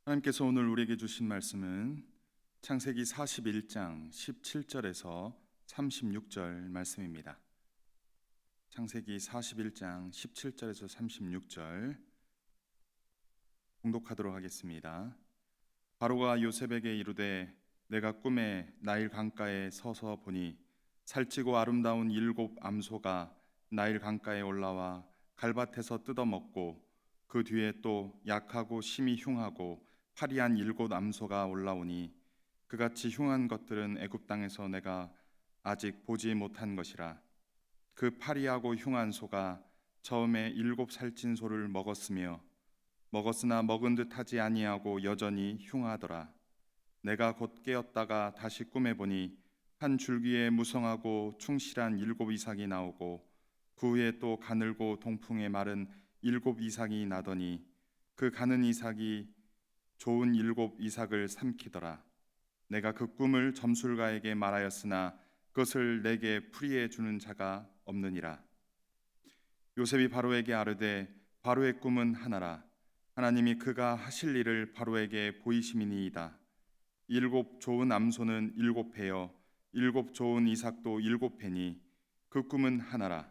하나님께서 오늘 우리에게 주신 말씀은 창세기 41장 17절에서 36절 말씀입니다. 창세기 41장 17절에서 36절 봉독하도록 하겠습니다. 바로가 요셉에게 이르되 내가 꿈에 나일 강가에 서서 보니 살찌고 아름다운 7 암소가 나일 강가에 올라와 갈밭에서 뜯어먹고 그 뒤에 또 약하고 심히 흉하고 파리한 7 암소가 올라오니 그같이 흉한 것들은 애굽 땅에서 내가 아직 보지 못한 것이라. 그 파리하고 흉한 소가 처음에 7 살찐 소를 먹었으나 먹은 듯하지 아니하고 여전히 흉하더라. 내가 곧 깨었다가 다시 꿈에 보니 한 줄기에 무성하고 충실한 7 이삭이 나오고 그 후에 또 가늘고 동풍에 마른 7 이삭이 나더니 그 가는 이삭이 좋은 7 이삭을 삼키더라. 내가 그 꿈을 점술가에게 말하였으나 그것을 내게 풀이해 주는 자가 없느니라. 요셉이 바로에게 아뢰되 바로의 꿈은 하나라. 하나님이 그가 하실 일을 바로에게 보이심이니이다. 7 좋은 암소는 7 패여 7 좋은 이삭도 7 패니 그 꿈은 하나라.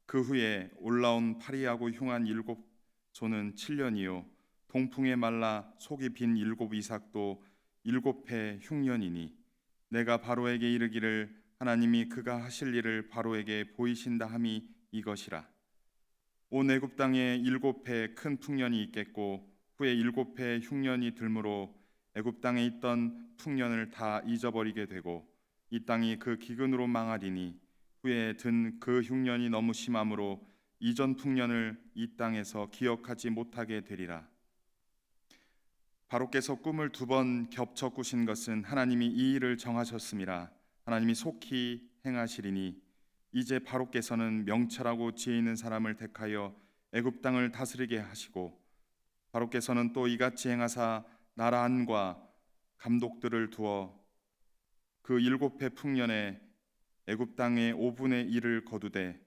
그 후에 올라온 파리하고 흉한 7 소는 7년이요 동풍에 말라 속이 빈 7 이삭도 7 패 흉년이니 내가 바로에게 이르기를 하나님이 그가 하실 일을 바로에게 보이신다 함이 이것이라. 온 애굽 땅에 7 패 큰 풍년이 있겠고 후에 7 패 흉년이 들므로 애굽 땅에 있던 풍년을 다 잊어버리게 되고 이 땅이 그 기근으로 망하리니 후에 든 그 흉년이 너무 심함으로 이전 풍년을 이 땅에서 기억하지 못하게 되리라. 바로께서 꿈을 2번 겹쳐 꾸신 것은 하나님이 이 일을 정하셨음이라. 하나님이 속히 행하시리니 이제 바로께서는 명철하고 지혜 있는 사람을 택하여 애굽 땅을 다스리게 하시고 바로께서는 또 이같이 행하사 나라 안과 감독들을 두어 그 7 해 풍년에 애굽 땅의 5분의 1을 거두되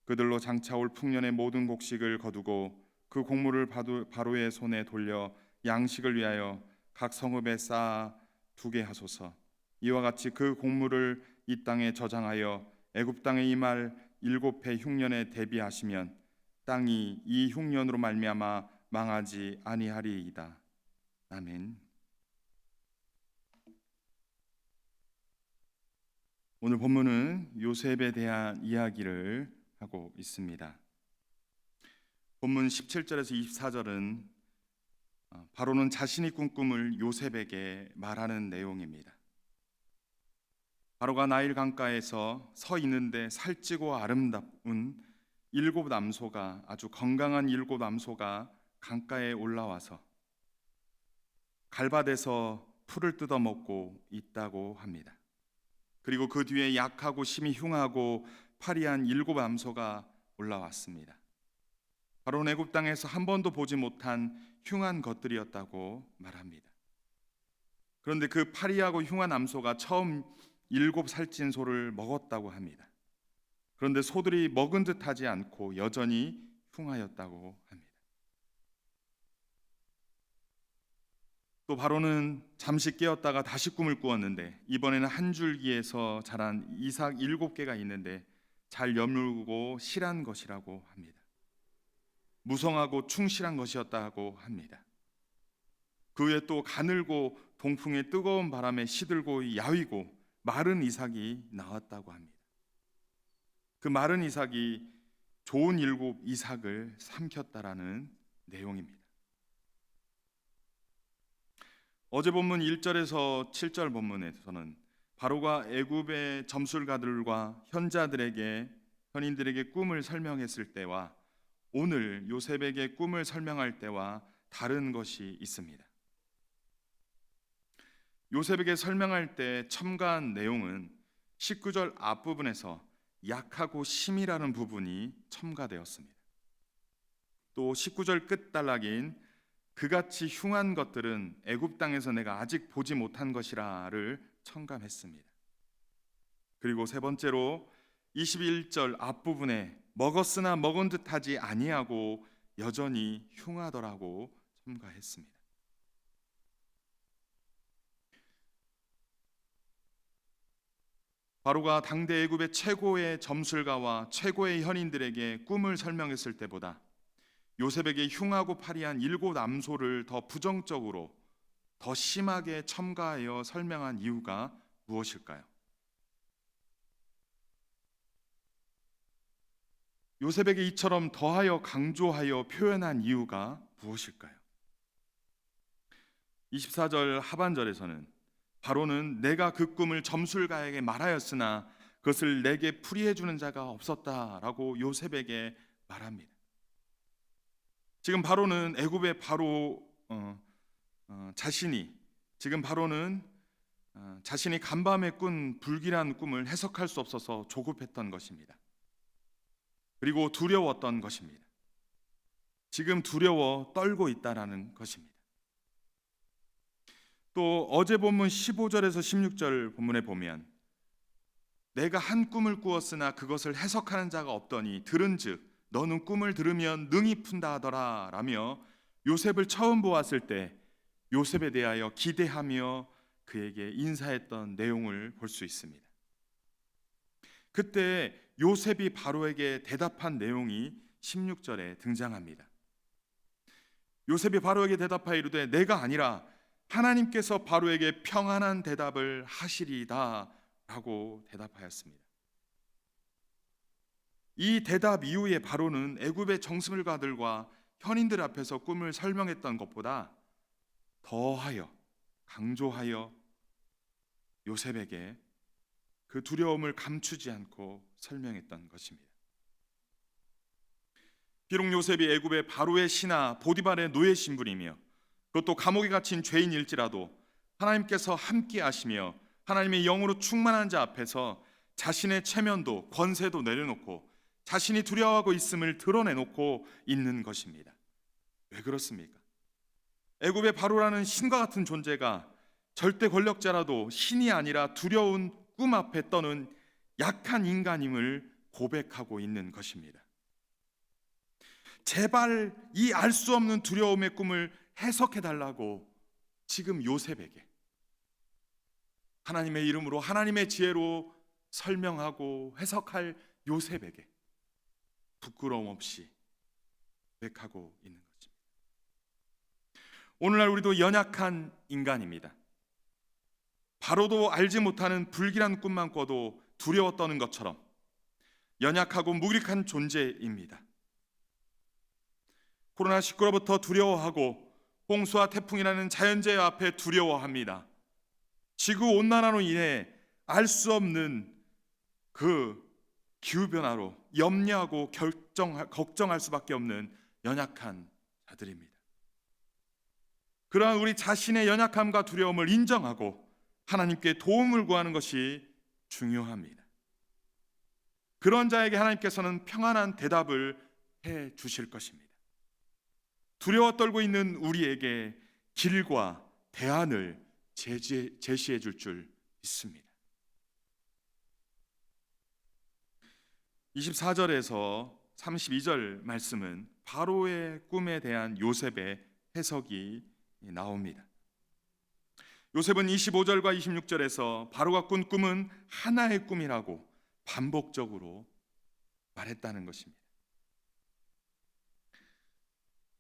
그들로 장차 올 풍년의 모든 곡식을 거두고 그 곡물을 바로의 손에 돌려 양식을 위하여 각 성읍에 쌓아 두게 하소서. 이와 같이 그 곡물을 이 땅에 저장하여 애굽 땅에 임할 7 해 흉년에 대비하시면 땅이 이 흉년으로 말미암아 망하지 아니하리이다. 아멘. 오늘 본문은 요셉에 대한 이야기를 하고 있습니다. 본문 17절에서 24절은 바로는 자신이 꾼 꿈을 요셉에게 말하는 내용입니다. 바로가 나일 강가에서 서 있는데 살찌고 아름다운 7 암소가 아주 건강한 7 암소가 강가에 올라와서 갈밭에서 풀을 뜯어먹고 있다고 합니다. 그리고 그 뒤에 약하고 심히 흉하고 파리한 7 암소가 올라왔습니다. 바로 애굽 땅에서 한 번도 보지 못한 흉한 것들이었다고 말합니다. 그런데 그 파리하고 흉한 암소가 처음 7 살찐 소를 먹었다고 합니다. 그런데 소들이 먹은 듯하지 않고 여전히 흉하였다고 합니다. 또 바로는 잠시 깨었다가 다시 꿈을 꾸었는데 이번에는 한 줄기에서 자란 이삭 7개가 있는데 잘 여물고 실한 것이라고 합니다. 무성하고 충실한 것이었다고 합니다. 그 후에 또 가늘고 동풍의 뜨거운 바람에 시들고 야위고 마른 이삭이 나왔다고 합니다. 그 마른 이삭이 좋은 7 이삭을 삼켰다라는 내용입니다. 어제 본문 1절에서 7절 본문에서는 바로가 애굽의 점술가들과 현인들에게 꿈을 설명했을 때와 오늘 요셉에게 꿈을 설명할 때와 다른 것이 있습니다. 요셉에게 설명할 때 첨가한 내용은 19절 앞부분에서 약하고 심이라는 부분이 첨가되었습니다. 또 19절 끝단락인 그같이 흉한 것들은 애굽 땅에서 내가 아직 보지 못한 것이라를 첨가했습니다. 그리고 세 번째로 21절 앞부분에 먹었으나 먹은 듯하지 아니하고 여전히 흉하더라고 첨가했습니다. 바로가 당대 애굽의 최고의 점술가와 최고의 현인들에게 꿈을 설명했을 때보다 요셉에게 흉하고 파리한 7암소를 더 부정적으로 더 심하게 첨가하여 설명한 이유가 무엇일까요? 요셉에게 이처럼 더하여 강조하여 표현한 이유가 무엇일까요? 24절 하반절에서는 바로는 내가 그 꿈을 점술가에게 말하였으나 그것을 내게 풀이해 주는 자가 없었다라고 요셉에게 말합니다. 지금 바로는 애굽의 자신이 간밤에 꾼 불길한 꿈을 해석할 수 없어서 조급했던 것입니다. 그리고 두려웠던 것입니다. 지금 두려워 떨고 있다라는 것입니다. 또 어제 본문 15절에서 16절 본문에 보면 내가 한 꿈을 꾸었으나 그것을 해석하는 자가 없더니 들은즉 너는 꿈을 들으면 능히 푼다 하더라 라며 요셉을 처음 보았을 때 요셉에 대하여 기대하며 그에게 인사했던 내용을 볼 수 있습니다. 그때 요셉이 바로에게 대답한 내용이 16절에 등장합니다. 요셉이 바로에게 대답하여 이르되 내가 아니라 하나님께서 바로에게 평안한 대답을 하시리이다 라고 대답하였습니다. 이 대답 이후에 바로는 애굽의 정술가들과 현인들 앞에서 꿈을 설명했던 것보다 더하여 강조하여 요셉에게 그 두려움을 감추지 않고 설명했던 것입니다. 비록 요셉이 애굽의 바로의 신하 보디발의 노예 신분이며 그것도 감옥에 갇힌 죄인일지라도 하나님께서 함께 하시며 하나님의 영으로 충만한 자 앞에서 자신의 체면도 권세도 내려놓고 자신이 두려워하고 있음을 드러내놓고 있는 것입니다. 왜 그렇습니까? 애굽의 바로라는 신과 같은 존재가 절대 권력자라도 신이 아니라 두려운 꿈 앞에 떠는 약한 인간임을 고백하고 있는 것입니다. 제발 이 알 수 없는 두려움의 꿈을 해석해 달라고 지금 요셉에게 하나님의 이름으로 하나님의 지혜로 설명하고 해석할 요셉에게 부끄러움 없이 고백하고 있는 것입니다. 오늘날 우리도 연약한 인간입니다. 바로도 알지 못하는 불길한 꿈만 꿔도 두려워 떠는 것처럼 연약하고 무기력한 존재입니다. 코로나19로부터 두려워하고 홍수와 태풍이라는 자연재해 앞에 두려워합니다. 지구온난화로 인해 알 수 없는 그 기후변화로 염려하고 걱정할 수밖에 없는 연약한 자들입니다. 그러한 우리 자신의 연약함과 두려움을 인정하고 하나님께 도움을 구하는 것이 중요합니다. 그런 자에게 하나님께서는 평안한 대답을 해 주실 것입니다. 두려워 떨고 있는 우리에게 길과 대안을 제시해 줄 믿습니다. 24절에서 32절 말씀은 바로의 꿈에 대한 요셉의 해석이 나옵니다. 요셉은 25절과 26절에서 바로가 꾼 꿈은 하나의 꿈이라고 반복적으로 말했다는 것입니다.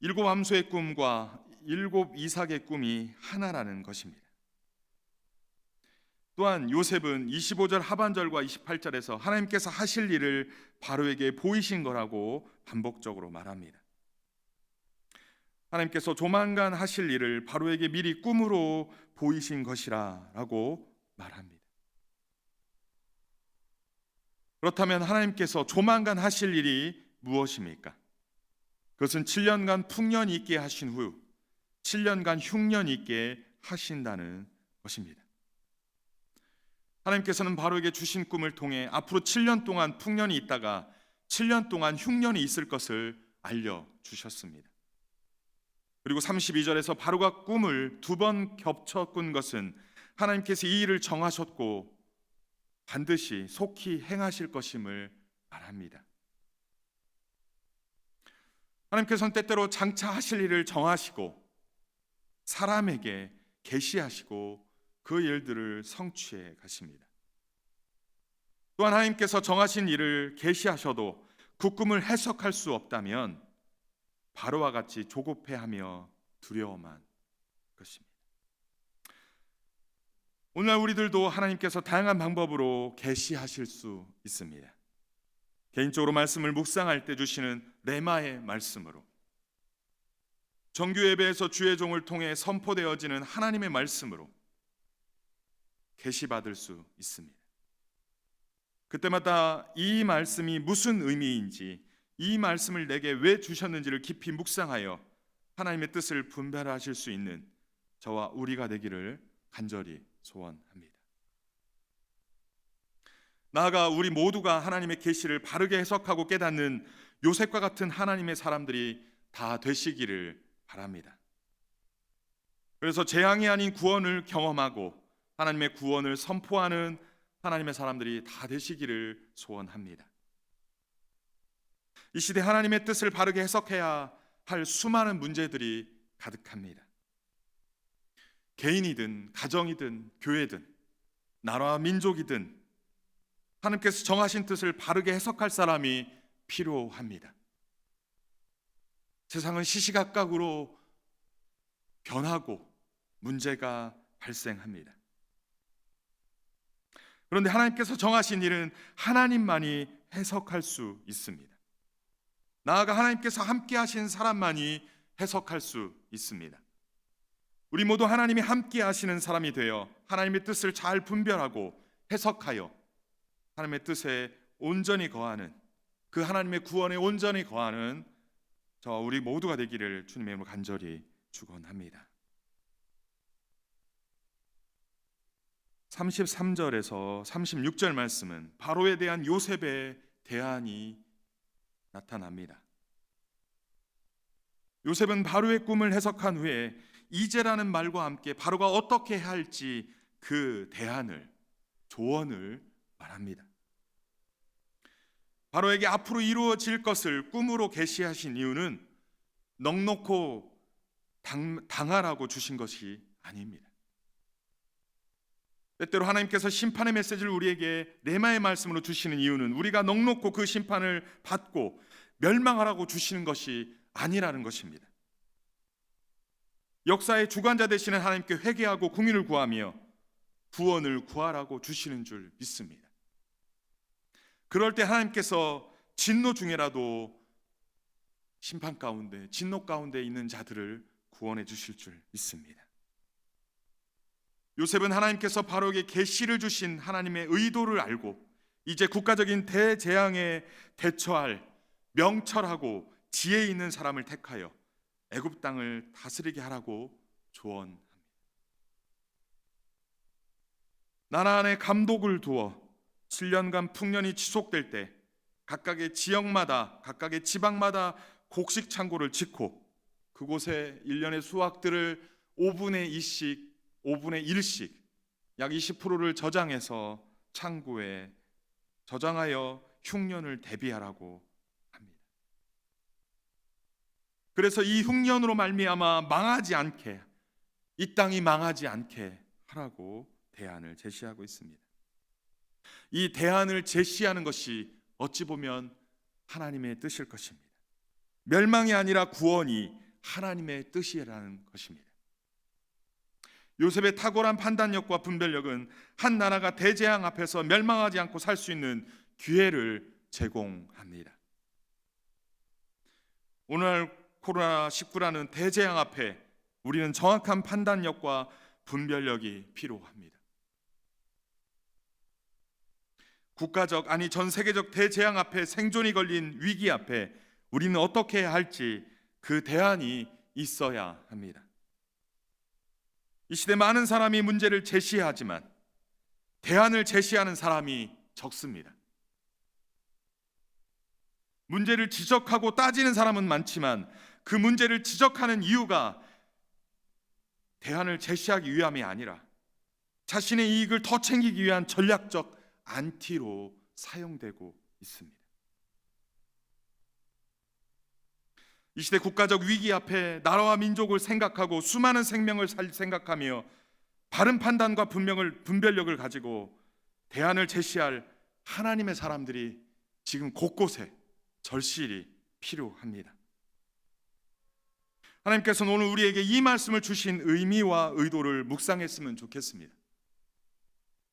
7암소의 꿈과 7 이삭의 꿈이 하나라는 것입니다. 또한 요셉은 25절 하반절과 28절에서 하나님께서 하실 일을 바로에게 보이신 거라고 반복적으로 말합니다. 하나님께서 조만간 하실 일을 바로에게 미리 꿈으로 보이신 것이라 라고 말합니다. 그렇다면 하나님께서 조만간 하실 일이 무엇입니까? 그것은 7년간 풍년이 있게 하신 후 7년간 흉년이 있게 하신다는 것입니다. 하나님께서는 바로에게 주신 꿈을 통해 앞으로 7년 동안 풍년이 있다가 7년 동안 흉년이 있을 것을 알려주셨습니다. 그리고 32절에서 바로가 꿈을 2번 겹쳐 꾼 것은 하나님께서 이 일을 정하셨고 반드시 속히 행하실 것임을 말합니다. 하나님께서는 때때로 장차 하실 일을 정하시고 사람에게 계시하시고 그 일들을 성취해 가십니다. 또한 하나님께서 정하신 일을 계시하셔도 그 꿈을 해석할 수 없다면 바로와 같이 조급해하며 두려워만 것입니다. 오늘 우리들도 하나님께서 다양한 방법으로 계시하실 수 있습니다. 개인적으로 말씀을 묵상할 때 주시는 레마의 말씀으로, 정규 예배에서 주의 종을 통해 선포되어지는 하나님의 말씀으로 계시받을 수 있습니다. 그때마다 이 말씀이 무슨 의미인지, 이 말씀을 내게 왜 주셨는지를 깊이 묵상하여 하나님의 뜻을 분별하실 수 있는 저와 우리가 되기를 간절히 소원합니다. 나아가 우리 모두가 하나님의 계시를 바르게 해석하고 깨닫는 요셉과 같은 하나님의 사람들이 다 되시기를 바랍니다. 그래서 재앙이 아닌 구원을 경험하고 하나님의 구원을 선포하는 하나님의 사람들이 다 되시기를 소원합니다. 이 시대 하나님의 뜻을 바르게 해석해야 할 수많은 문제들이 가득합니다. 개인이든 가정이든 교회든 나라와 민족이든 하나님께서 정하신 뜻을 바르게 해석할 사람이 필요합니다. 세상은 시시각각으로 변하고 문제가 발생합니다. 그런데 하나님께서 정하신 일은 하나님만이 해석할 수 있습니다. 나아가 하나님께서 함께 하신 사람만이 해석할 수 있습니다. 우리 모두 하나님이 함께 하시는 사람이 되어 하나님의 뜻을 잘 분별하고 해석하여 하나님의 뜻에 온전히 거하는, 그 하나님의 구원에 온전히 거하는 저와 우리 모두가 되기를 주님의 이름으로 간절히 축원합니다. 33절에서 36절 말씀은 바로에 대한 요셉의 대안이 나타납니다. 요셉은 바로의 꿈을 해석한 후에 이제라는 말과 함께 바로가 어떻게 해야 할지 그 대안을, 조언을 말합니다. 바로에게 앞으로 이루어질 것을 꿈으로 계시하신 이유는 넉넉고 당하라고 주신 것이 아닙니다. 때때로 하나님께서 심판의 메시지를 우리에게 레마의 말씀으로 주시는 이유는 우리가 넉넉고 그 심판을 받고 멸망하라고 주시는 것이 아니라는 것입니다. 역사의 주관자 되시는 하나님께 회개하고 공의를 구하며 구원을 구하라고 주시는 줄 믿습니다. 그럴 때 하나님께서 진노 중에라도 심판 가운데, 진노 가운데 있는 자들을 구원해 주실 줄 믿습니다. 요셉은 하나님께서 바로에게 계시를 주신 하나님의 의도를 알고 이제 국가적인 대재앙에 대처할 명철하고 지혜 있는 사람을 택하여 애굽 땅을 다스리게 하라고 조언합니다. 나라 안에 감독을 두어 7년간 풍년이 지속될 때 각각의 지역마다, 각각의 지방마다 곡식 창고를 짓고 그곳에 1년의 수확들을 5분의 1씩 약 20%를 저장해서 창고에 저장하여 흉년을 대비하라고 합니다. 그래서 이 흉년으로 말미암아 망하지 않게, 이 땅이 망하지 않게 하라고 대안을 제시하고 있습니다. 이 대안을 제시하는 것이 어찌 보면 하나님의 뜻일 것입니다. 멸망이 아니라 구원이 하나님의 뜻이라는 것입니다. 요셉의 탁월한 판단력과 분별력은 한 나라가 대재앙 앞에서 멸망하지 않고 살 수 있는 기회를 제공합니다. 오늘 코로나19라는 대재앙 앞에 우리는 정확한 판단력과 분별력이 필요합니다. 국가적, 아니 전 세계적 대재앙 앞에 생존이 걸린 위기 앞에 우리는 어떻게 해야 할지 그 대안이 있어야 합니다. 이 시대 많은 사람이 문제를 제시하지만 대안을 제시하는 사람이 적습니다. 문제를 지적하고 따지는 사람은 많지만 그 문제를 지적하는 이유가 대안을 제시하기 위함이 아니라 자신의 이익을 더 챙기기 위한 전략적 안티로 사용되고 있습니다. 이 시대 국가적 위기 앞에 나라와 민족을 생각하고 수많은 생명을 생각하며 바른 판단과 분별력을 가지고 대안을 제시할 하나님의 사람들이 지금 곳곳에 절실히 필요합니다. 하나님께서는 오늘 우리에게 이 말씀을 주신 의미와 의도를 묵상했으면 좋겠습니다.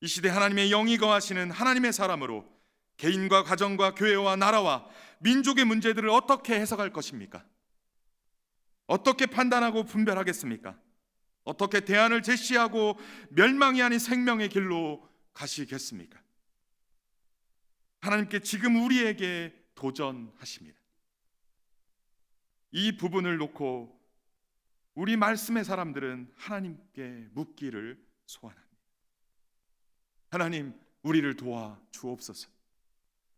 이 시대 하나님의 영이 거하시는 하나님의 사람으로 개인과 가정과 교회와 나라와 민족의 문제들을 어떻게 해석할 것입니까? 어떻게 판단하고 분별하겠습니까? 어떻게 대안을 제시하고 멸망이 아닌 생명의 길로 가시겠습니까? 하나님께 지금 우리에게 도전하십니다. 이 부분을 놓고 우리 말씀의 사람들은 하나님께 묻기를 소원합니다. 하나님, 우리를 도와 주옵소서.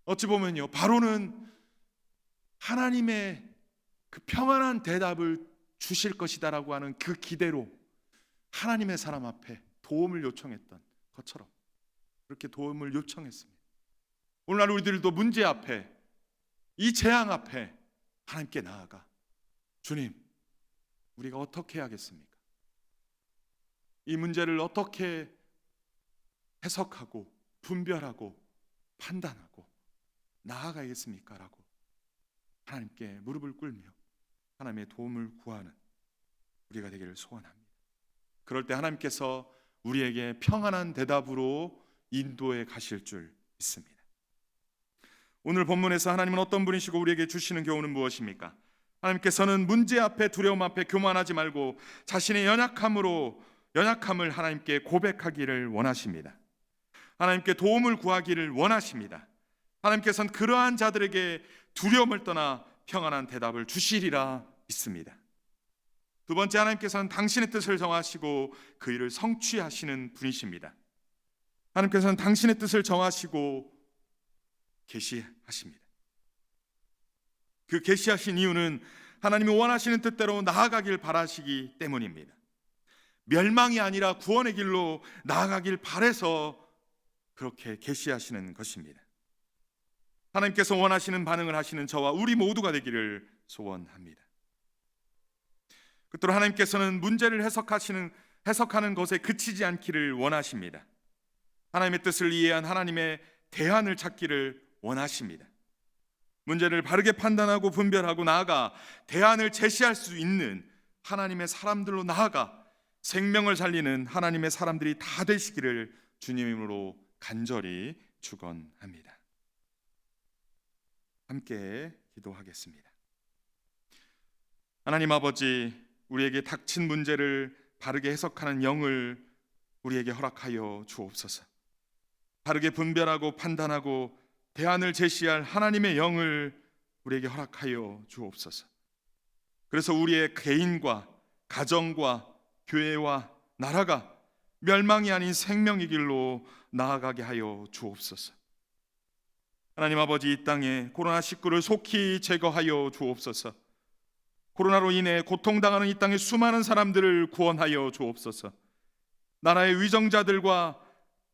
어찌 보면요, 바로는 하나님의 그 평안한 대답을 주실 것이다라고 하는 그 기대로 하나님의 사람 앞에 도움을 요청했던 것처럼 그렇게 도움을 요청했습니다. 오늘날 우리들도 문제 앞에, 이 재앙 앞에 하나님께 나아가, 주님, 우리가 어떻게 해야겠습니까? 이 문제를 어떻게 해석하고 분별하고 판단하고 나아가겠습니까? 라고 하나님께 무릎을 꿇며 하나님의 도움을 구하는 우리가 되기를 소원합니다. 그럴 때 하나님께서 우리에게 평안한 대답으로 인도해 가실 줄 믿습니다. 오늘 본문에서 하나님은 어떤 분이시고 우리에게 주시는 교훈은 무엇입니까? 하나님께서는 문제 앞에, 두려움 앞에 교만하지 말고 자신의 연약함을 하나님께 고백하기를 원하십니다. 하나님께 도움을 구하기를 원하십니다. 하나님께서는 그러한 자들에게 두려움을 떠나 평안한 대답을 주시리라 믿습니다. 두 번째, 하나님께서는 당신의 뜻을 정하시고 그 일을 성취하시는 분이십니다. 하나님께서는 당신의 뜻을 정하시고 계시하십니다. 그 계시하신 이유는 하나님이 원하시는 뜻대로 나아가길 바라시기 때문입니다. 멸망이 아니라 구원의 길로 나아가길 바라서 그렇게 계시하시는 것입니다. 하나님께서 원하시는 반응을 하시는 저와 우리 모두가 되기를 소원합니다. 끝으로 하나님께서는 문제를 해석하는 것에 그치지 않기를 원하십니다. 하나님의 뜻을 이해한 하나님의 대안을 찾기를 원하십니다. 문제를 바르게 판단하고 분별하고 나아가 대안을 제시할 수 있는 하나님의 사람들로 나아가 생명을 살리는 하나님의 사람들이 다 되시기를 주님으로 간절히 축원합니다. 함께 기도하겠습니다. 하나님 아버지, 우리에게 닥친 문제를 바르게 해석하는 영을 우리에게 허락하여 주옵소서. 바르게 분별하고 판단하고 대안을 제시할 하나님의 영을 우리에게 허락하여 주옵소서. 그래서 우리의 개인과 가정과 교회와 나라가 멸망이 아닌 생명의 길로 나아가게 하여 주옵소서. 하나님 아버지, 이 땅에 코로나19를 속히 제거하여 주옵소서. 코로나로 인해 고통당하는 이 땅의 수많은 사람들을 구원하여 주옵소서. 나라의 위정자들과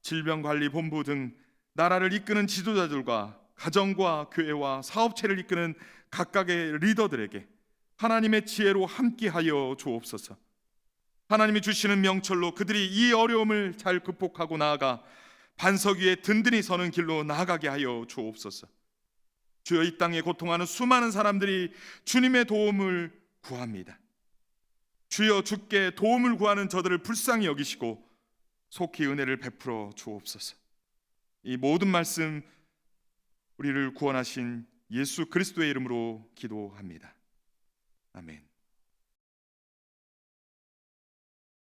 질병관리본부 등 나라를 이끄는 지도자들과 가정과 교회와 사업체를 이끄는 각각의 리더들에게 하나님의 지혜로 함께하여 주옵소서. 하나님이 주시는 명철로 그들이 이 어려움을 잘 극복하고 나아가 반석 위에 든든히 서는 길로 나아가게 하여 주옵소서. 주여, 이 땅에 고통하는 수많은 사람들이 주님의 도움을 구합니다. 주여, 주께 도움을 구하는 저들을 불쌍히 여기시고 속히 은혜를 베풀어 주옵소서. 이 모든 말씀 우리를 구원하신 예수 그리스도의 이름으로 기도합니다.